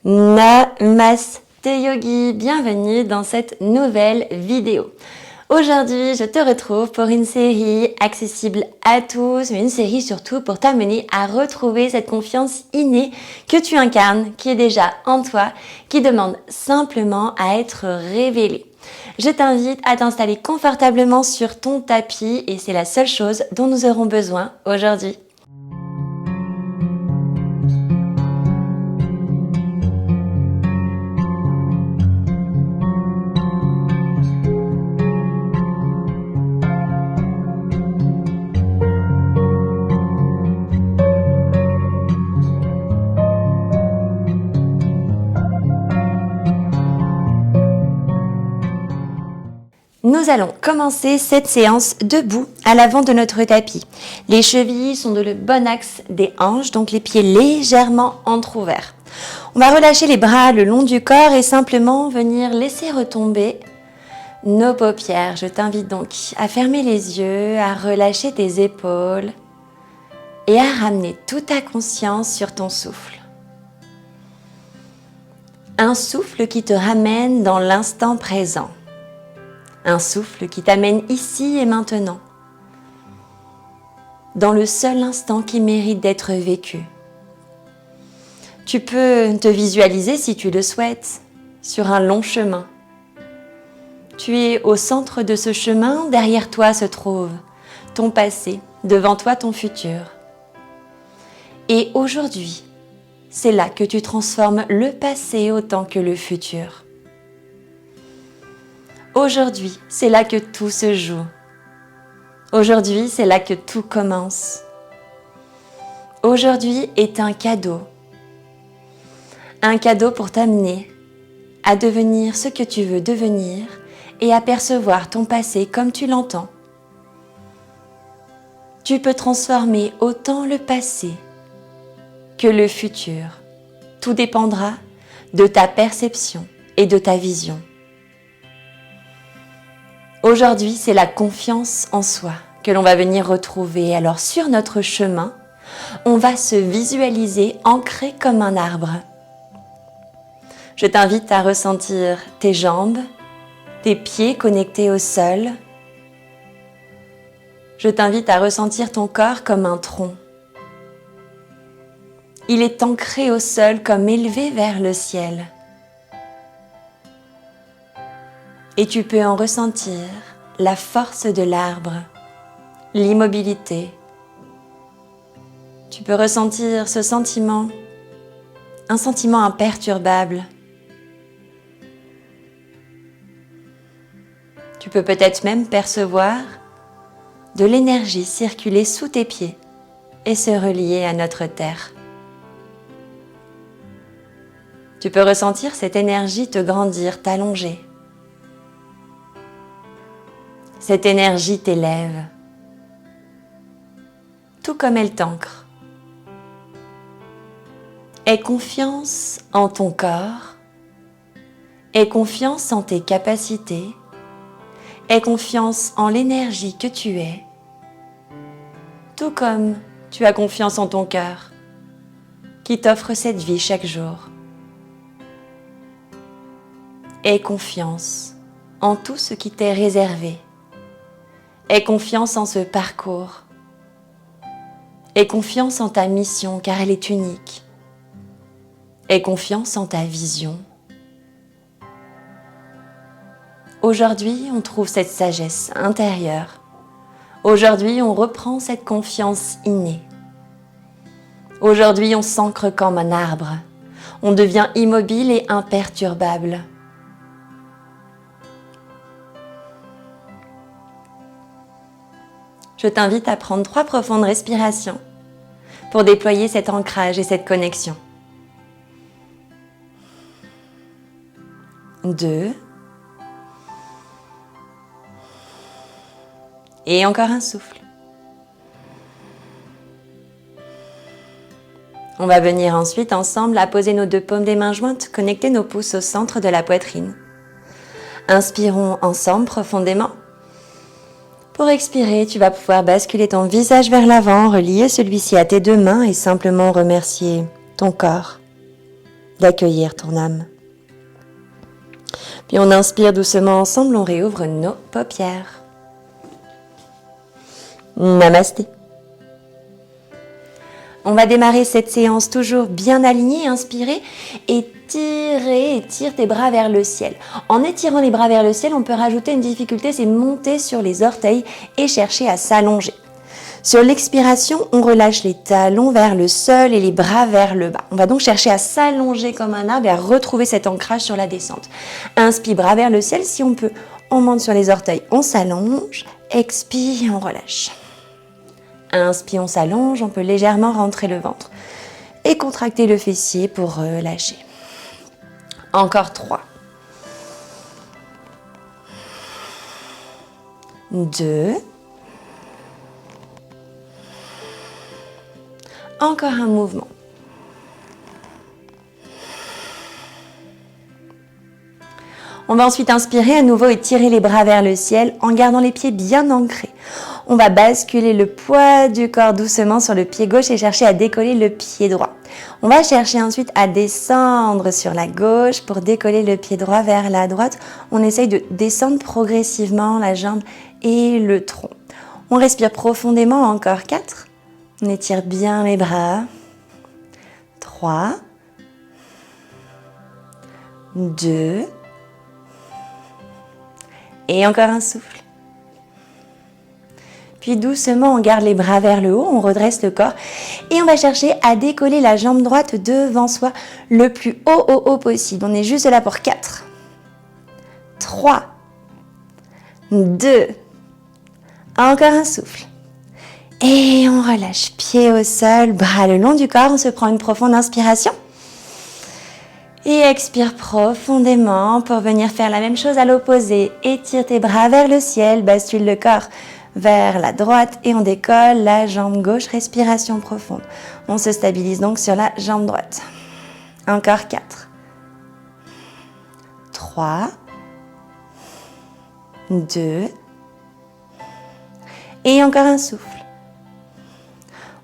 Namaste Yogi, bienvenue dans cette nouvelle vidéo. Aujourd'hui, je te retrouve pour une série accessible à tous, mais une série surtout pour t'amener à retrouver cette confiance innée que tu incarnes, qui est déjà en toi, qui demande simplement à être révélée. Je t'invite à t'installer confortablement sur ton tapis et c'est la seule chose dont nous aurons besoin aujourd'hui. Nous allons commencer cette séance debout à l'avant de notre tapis. Les chevilles sont dans le bon axe des hanches, donc les pieds légèrement entrouverts. On va relâcher les bras le long du corps et simplement venir laisser retomber nos paupières. Je t'invite donc à fermer les yeux, à relâcher tes épaules et à ramener toute ta conscience sur ton souffle. Un souffle qui te ramène dans l'instant présent. Un souffle qui t'amène ici et maintenant, dans le seul instant qui mérite d'être vécu. Tu peux te visualiser, si tu le souhaites, sur un long chemin. Tu es au centre de ce chemin, derrière toi se trouve ton passé, devant toi ton futur. Et aujourd'hui, c'est là que tu transformes le passé autant que le futur. Aujourd'hui, c'est là que tout se joue. Aujourd'hui, c'est là que tout commence. Aujourd'hui est un cadeau. Un cadeau pour t'amener à devenir ce que tu veux devenir et à percevoir ton passé comme tu l'entends. Tu peux transformer autant le passé que le futur. Tout dépendra de ta perception et de ta vision. Aujourd'hui, c'est la confiance en soi que l'on va venir retrouver. Alors sur notre chemin, on va se visualiser ancré comme un arbre. Je t'invite à ressentir tes jambes, tes pieds connectés au sol. Je t'invite à ressentir ton corps comme un tronc. Il est ancré au sol comme élevé vers le ciel. Et tu peux en ressentir la force de l'arbre, l'immobilité. Tu peux ressentir ce sentiment, un sentiment imperturbable. Tu peux peut-être même percevoir de l'énergie circuler sous tes pieds et se relier à notre terre. Tu peux ressentir cette énergie te grandir, t'allonger. Cette énergie t'élève, tout comme elle t'ancre. Aie confiance en ton corps, aie confiance en tes capacités, aie confiance en l'énergie que tu es, tout comme tu as confiance en ton cœur, qui t'offre cette vie chaque jour. Aie confiance en tout ce qui t'est réservé. Aie confiance en ce parcours. Aie confiance en ta mission car elle est unique. Aie confiance en ta vision. Aujourd'hui, on trouve cette sagesse intérieure. Aujourd'hui, on reprend cette confiance innée. Aujourd'hui, on s'ancre comme un arbre. On devient immobile et imperturbable. Je t'invite à prendre 3 profondes respirations pour déployer cet ancrage et cette connexion. 2. Et encore un souffle. On va venir ensuite ensemble à poser nos 2 paumes des mains jointes, connecter nos pouces au centre de la poitrine. Inspirons ensemble profondément. Pour expirer, tu vas pouvoir basculer ton visage vers l'avant, relier celui-ci à tes 2 mains et simplement remercier ton corps, d'accueillir ton âme. Puis on inspire doucement ensemble, on réouvre nos paupières. Namasté. On va démarrer cette séance toujours bien alignée, inspirez et étire tes bras vers le ciel. En étirant les bras vers le ciel, on peut rajouter une difficulté, c'est monter sur les orteils et chercher à s'allonger. Sur l'expiration, on relâche les talons vers le sol et les bras vers le bas. On va donc chercher à s'allonger comme un arbre et à retrouver cet ancrage sur la descente. Inspire, bras vers le ciel, si on peut, on monte sur les orteils, on s'allonge, expire, on relâche. Inspire, on s'allonge, on peut légèrement rentrer le ventre et contracter le fessier pour relâcher. Encore 3. 2. Encore un mouvement. On va ensuite inspirer à nouveau et tirer les bras vers le ciel en gardant les pieds bien ancrés. On va basculer le poids du corps doucement sur le pied gauche et chercher à décoller le pied droit. On va chercher ensuite à descendre sur la gauche pour décoller le pied droit vers la droite. On essaye de descendre progressivement la jambe et le tronc. On respire profondément, encore 4. On étire bien les bras. 3. 2. Et encore un souffle. Puis doucement, on garde les bras vers le haut, on redresse le corps et on va chercher à décoller la jambe droite devant soi le plus haut possible. On est juste là pour 4, 3, 2, encore un souffle. Et on relâche, pied au sol, bras le long du corps, on se prend une profonde inspiration. Et expire profondément pour venir faire la même chose à l'opposé. Étire tes bras vers le ciel, bascule le corps vers la droite et on décolle la jambe gauche, respiration profonde. On se stabilise donc sur la jambe droite. Encore 4, 3, 2 et encore un souffle.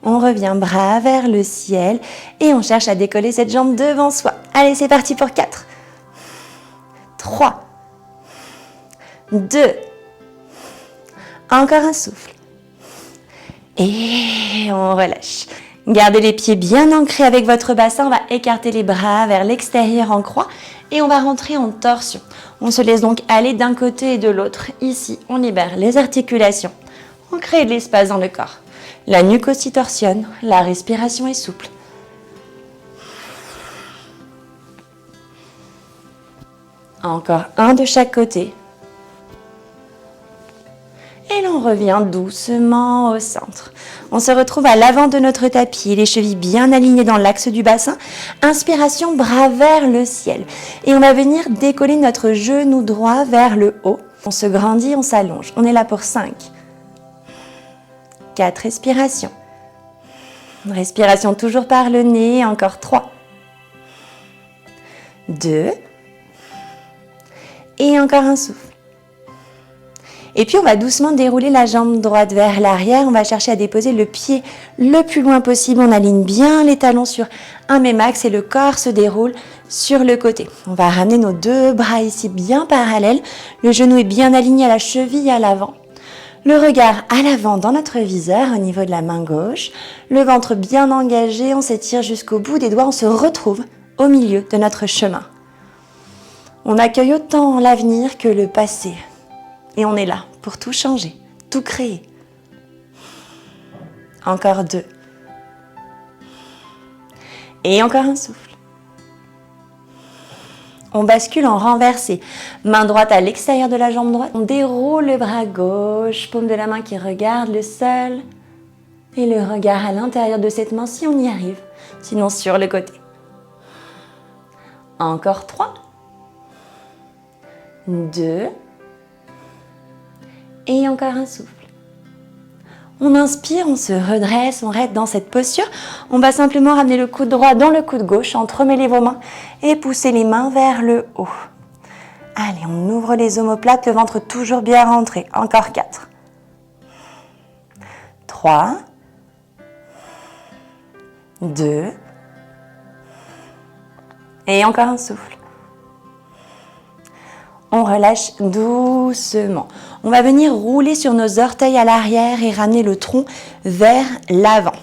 On revient bras vers le ciel et on cherche à décoller cette jambe devant soi. Allez, c'est parti pour 4, 3, 2, encore un souffle. Et on relâche. Gardez les pieds bien ancrés avec votre bassin. On va écarter les bras vers l'extérieur en croix et on va rentrer en torsion. On se laisse donc aller d'un côté et de l'autre. Ici, on libère les articulations. On crée de l'espace dans le corps. La nuque aussi torsionne, la respiration est souple. Encore un de chaque côté. Et l'on revient doucement au centre. On se retrouve à l'avant de notre tapis, les chevilles bien alignées dans l'axe du bassin. Inspiration, bras vers le ciel. Et on va venir décoller notre genou droit vers le haut. On se grandit, on s'allonge. On est là pour 5. 4 respirations. Respiration toujours par le nez, encore 3. 2. Et encore un souffle. Et puis on va doucement dérouler la jambe droite vers l'arrière. On va chercher à déposer le pied le plus loin possible. On aligne bien les talons sur un même axe et le corps se déroule sur le côté. On va ramener nos 2 bras ici bien parallèles. Le genou est bien aligné à la cheville à l'avant. Le regard à l'avant dans notre viseur au niveau de la main gauche. Le ventre bien engagé, on s'étire jusqu'au bout des doigts. On se retrouve au milieu de notre chemin. On accueille autant l'avenir que le passé. Et on est là pour tout changer, tout créer. Encore 2. Et encore un souffle. On bascule en renversé. Main droite à l'extérieur de la jambe droite. On déroule le bras gauche, paume de la main qui regarde le sol. Et le regard à l'intérieur de cette main si on y arrive. Sinon sur le côté. Encore 3. 2. Et encore un souffle. On inspire, on se redresse, on reste dans cette posture. On va simplement ramener le coude droit dans le coude gauche, entremêler vos mains et pousser les mains vers le haut. Allez, on ouvre les omoplates, le ventre toujours bien rentré. Encore 4. 3. 2. Et encore un souffle. On relâche doucement. On va venir rouler sur nos orteils à l'arrière et ramener le tronc vers l'avant.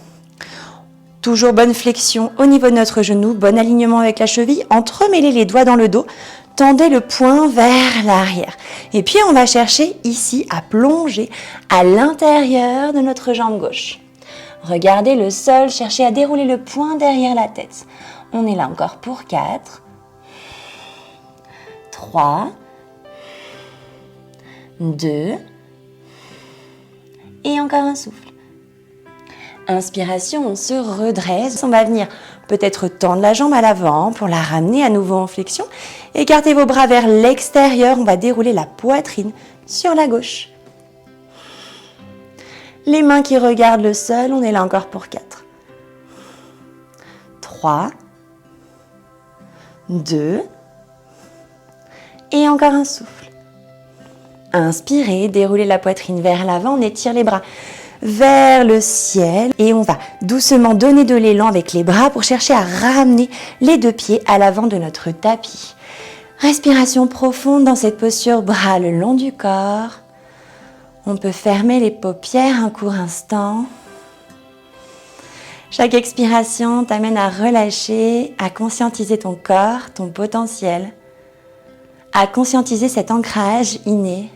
Toujours bonne flexion au niveau de notre genou, bon alignement avec la cheville. Entremêlez les doigts dans le dos, tendez le poing vers l'arrière. Et puis on va chercher ici à plonger à l'intérieur de notre jambe gauche. Regardez le sol, cherchez à dérouler le poing derrière la tête. On est là encore pour 4, 3, 2, et encore un souffle. Inspiration, on se redresse. On va venir peut-être tendre la jambe à l'avant pour la ramener à nouveau en flexion. Écartez vos bras vers l'extérieur. On va dérouler la poitrine sur la gauche. Les mains qui regardent le sol. On est là encore pour 4, 3, 2, et encore un souffle. Inspirez, déroulez la poitrine vers l'avant. On étire les bras vers le ciel et on va doucement donner de l'élan avec les bras pour chercher à ramener les deux pieds à l'avant de notre tapis. Respiration profonde dans cette posture, bras le long du corps. On peut fermer les paupières un court instant. Chaque expiration t'amène à relâcher, à conscientiser ton corps, ton potentiel, à conscientiser cet ancrage inné.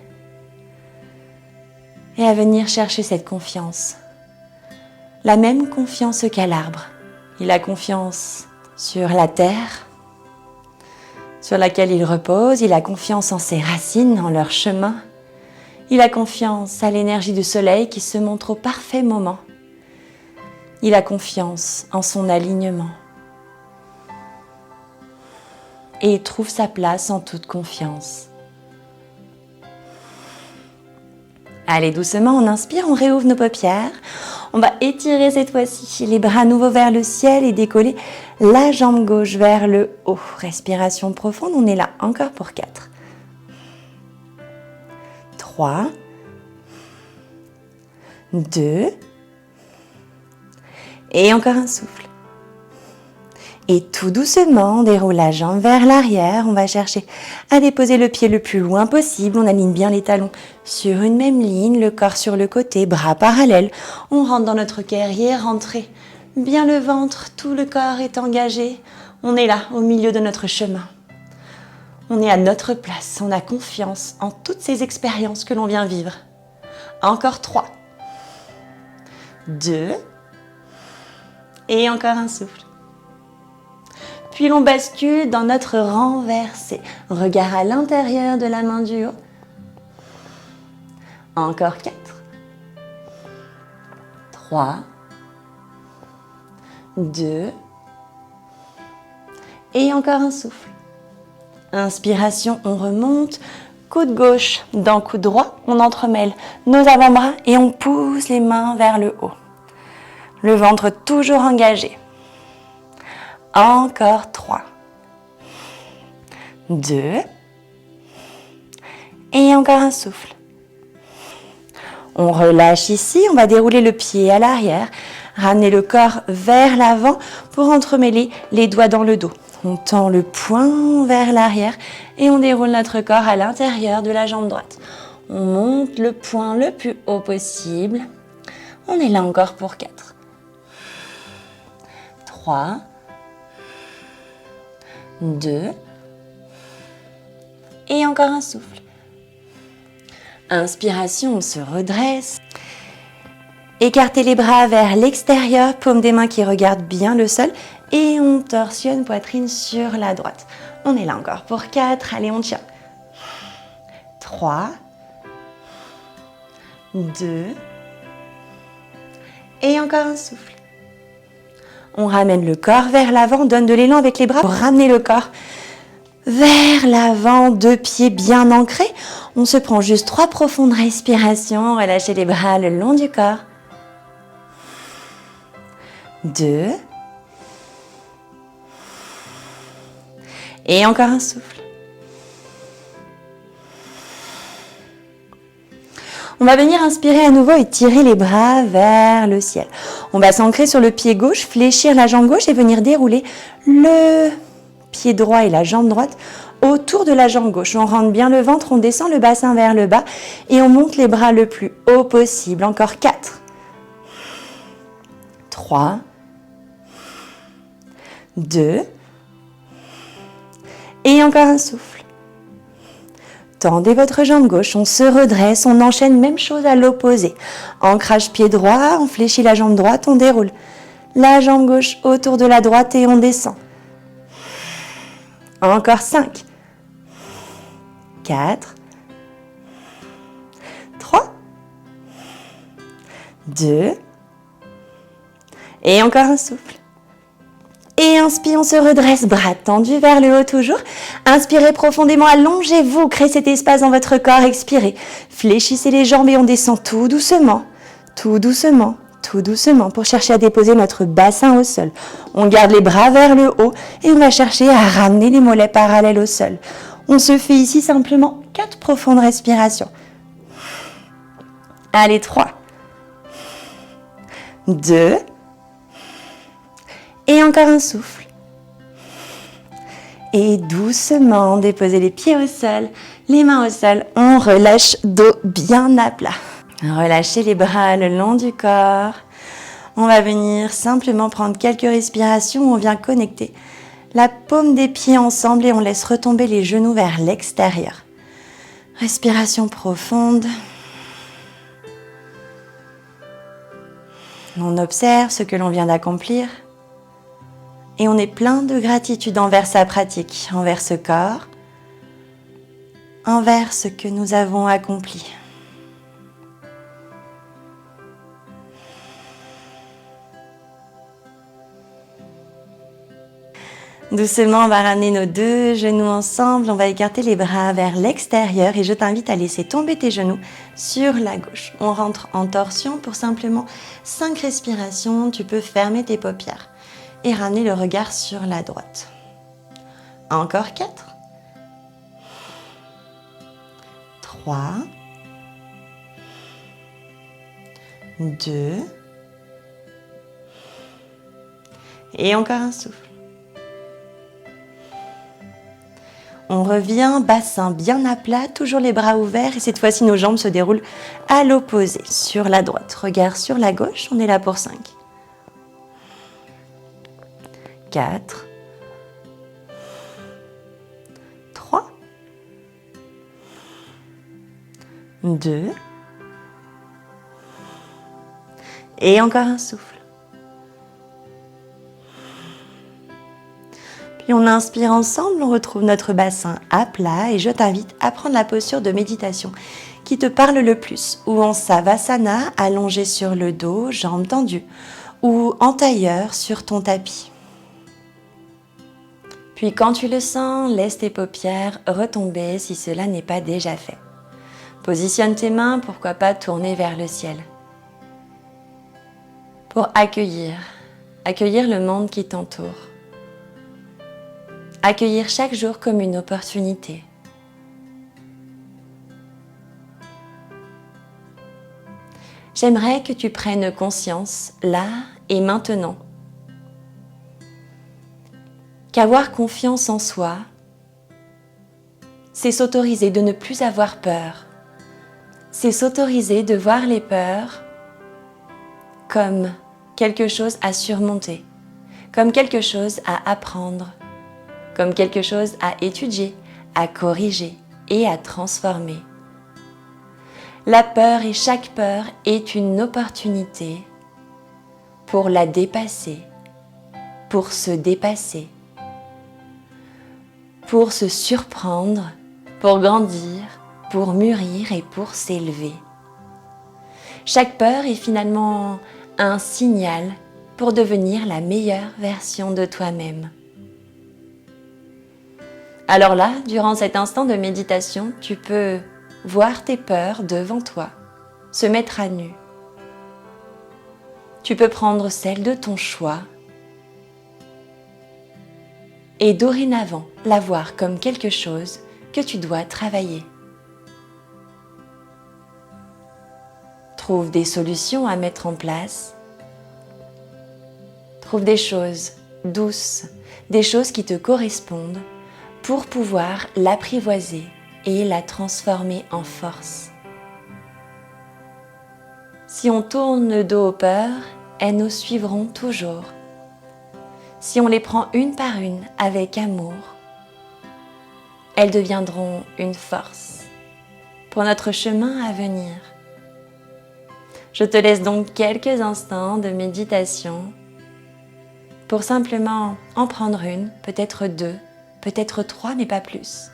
Et à venir chercher cette confiance. La même confiance qu'à l'arbre. Il a confiance sur la terre, sur laquelle il repose. Il a confiance en ses racines, en leur chemin. Il a confiance à l'énergie du soleil qui se montre au parfait moment. Il a confiance en son alignement. Et il trouve sa place en toute confiance. Allez, doucement, on inspire, on réouvre nos paupières. On va étirer cette fois-ci les bras nouveau vers le ciel et décoller la jambe gauche vers le haut. Respiration profonde, on est là encore pour 4, 3, 2, et encore un souffle. Et tout doucement, on déroule la jambe vers l'arrière. On va chercher à déposer le pied le plus loin possible. On aligne bien les talons sur une même ligne, le corps sur le côté, bras parallèles. On rentre dans notre guerrier, rentrez bien le ventre, tout le corps est engagé. On est là, au milieu de notre chemin. On est à notre place, on a confiance en toutes ces expériences que l'on vient vivre. Encore 3, 2, et encore un souffle. Puis l'on bascule dans notre renversé. Regard à l'intérieur de la main du haut. Encore 4, 3, 2, et encore un souffle. Inspiration, on remonte. Coude gauche dans coude droit. On entremêle nos avant-bras et on pousse les mains vers le haut. Le ventre toujours engagé. Encore 3, 2, et encore un souffle. On relâche ici, on va dérouler le pied à l'arrière, ramener le corps vers l'avant pour entremêler les doigts dans le dos. On tend le poing vers l'arrière et on déroule notre corps à l'intérieur de la jambe droite. On monte le poing le plus haut possible. On est là encore pour 4, 3, 2, et encore un souffle. Inspiration, on se redresse. Écartez les bras vers l'extérieur, paume des mains qui regardent bien le sol et on torsionne poitrine sur la droite. On est là encore pour 4, allez on tient. 3, 2, et encore un souffle. On ramène le corps vers l'avant, donne de l'élan avec les bras pour ramener le corps vers l'avant, deux pieds bien ancrés. On se prend juste 3 profondes respirations, relâchez les bras le long du corps. 2, et encore un souffle. On va venir inspirer à nouveau et tirer les bras vers le ciel. On va s'ancrer sur le pied gauche, fléchir la jambe gauche et venir dérouler le pied droit et la jambe droite autour de la jambe gauche. On rentre bien le ventre, on descend le bassin vers le bas et on monte les bras le plus haut possible. Encore 4, 3, 2, et encore un souffle. Tendez votre jambe gauche, on se redresse, on enchaîne, même chose à l'opposé. Ancrage pied droit, on fléchit la jambe droite, on déroule. La jambe gauche autour de la droite et on descend. Encore 5, 4, 3, 2, et encore un souffle. Et inspire, on se redresse, bras tendus vers le haut toujours. Inspirez profondément, allongez-vous, créez cet espace dans votre corps, expirez. Fléchissez les jambes et on descend tout doucement, tout doucement, tout doucement pour chercher à déposer notre bassin au sol. On garde les bras vers le haut et on va chercher à ramener les mollets parallèles au sol. On se fait ici simplement 4 profondes respirations. Allez, 3, 2, et encore un souffle. Et doucement, déposez les pieds au sol, les mains au sol. On relâche dos bien à plat. Relâchez les bras le long du corps. On va venir simplement prendre quelques respirations où on vient connecter la paume des pieds ensemble et on laisse retomber les genoux vers l'extérieur. Respiration profonde. On observe ce que l'on vient d'accomplir. Et on est plein de gratitude envers sa pratique, envers ce corps, envers ce que nous avons accompli. Doucement, on va ramener nos 2 genoux ensemble, on va écarter les bras vers l'extérieur et je t'invite à laisser tomber tes genoux sur la gauche. On rentre en torsion pour simplement 5 respirations, tu peux fermer tes paupières et ramener le regard sur la droite. Encore 4, 3, 2, et encore un souffle. On revient, bassin bien à plat, toujours les bras ouverts et cette fois-ci nos jambes se déroulent à l'opposé, sur la droite. Regard sur la gauche, on est là pour 5. 4, 3, 2, et encore un souffle. Puis on inspire ensemble, on retrouve notre bassin à plat et je t'invite à prendre la posture de méditation qui te parle le plus, ou en Savasana, allongé sur le dos, jambes tendues, ou en tailleur sur ton tapis. Puis quand tu le sens, laisse tes paupières retomber si cela n'est pas déjà fait. Positionne tes mains, pourquoi pas tourner vers le ciel. Pour accueillir le monde qui t'entoure. Accueillir chaque jour comme une opportunité. J'aimerais que tu prennes conscience, là et maintenant, qu'avoir confiance en soi, c'est s'autoriser de ne plus avoir peur. C'est s'autoriser de voir les peurs comme quelque chose à surmonter, comme quelque chose à apprendre, comme quelque chose à étudier, à corriger et à transformer. La peur et chaque peur est une opportunité pour la dépasser, pour se dépasser, pour se surprendre, pour grandir, pour mûrir et pour s'élever. Chaque peur est finalement un signal pour devenir la meilleure version de toi-même. Alors là, durant cet instant de méditation, tu peux voir tes peurs devant toi, se mettre à nu. Tu peux prendre celle de ton choix et dorénavant la voir comme quelque chose que tu dois travailler. Trouve des solutions à mettre en place. Trouve des choses douces, des choses qui te correspondent pour pouvoir l'apprivoiser et la transformer en force. Si on tourne le dos aux peurs, elles nous suivront toujours. Si on les prend une par une avec amour, elles deviendront une force pour notre chemin à venir. Je te laisse donc quelques instants de méditation pour simplement en prendre une, peut-être deux, peut-être trois, mais pas plus.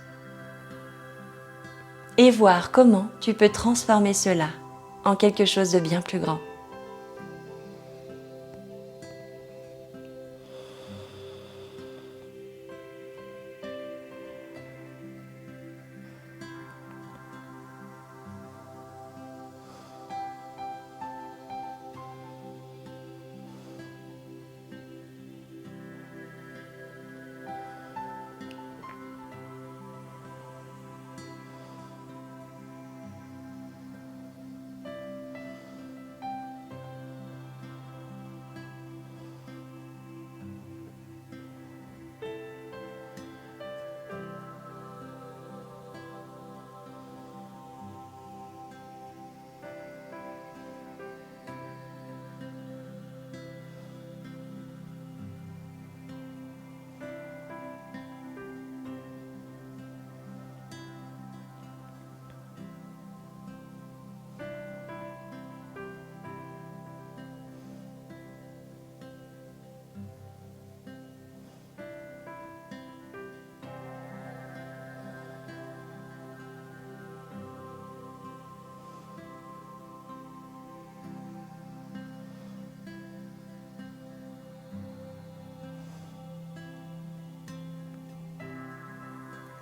Et voir comment tu peux transformer cela en quelque chose de bien plus grand.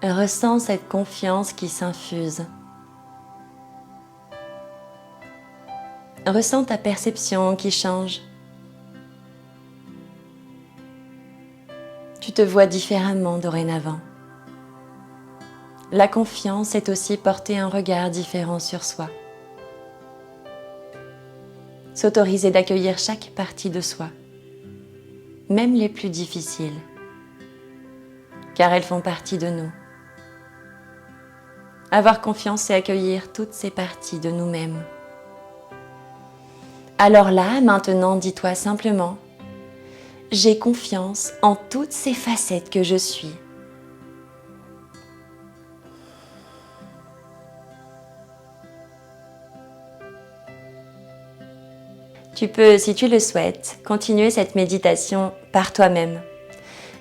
Ressens cette confiance qui s'infuse. Ressens ta perception qui change. Tu te vois différemment dorénavant. La confiance est aussi porter un regard différent sur soi. S'autoriser d'accueillir chaque partie de soi, même les plus difficiles, car elles font partie de nous. Avoir confiance, c'est accueillir toutes ces parties de nous-mêmes. Alors là, maintenant, dis-toi simplement, j'ai confiance en toutes ces facettes que je suis. Tu peux, si tu le souhaites, continuer cette méditation par toi-même.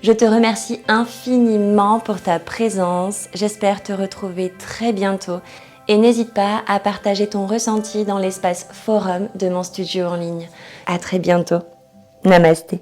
Je te remercie infiniment pour ta présence. J'espère te retrouver très bientôt. Et n'hésite pas à partager ton ressenti dans l'espace forum de mon studio en ligne. À très bientôt. Namasté.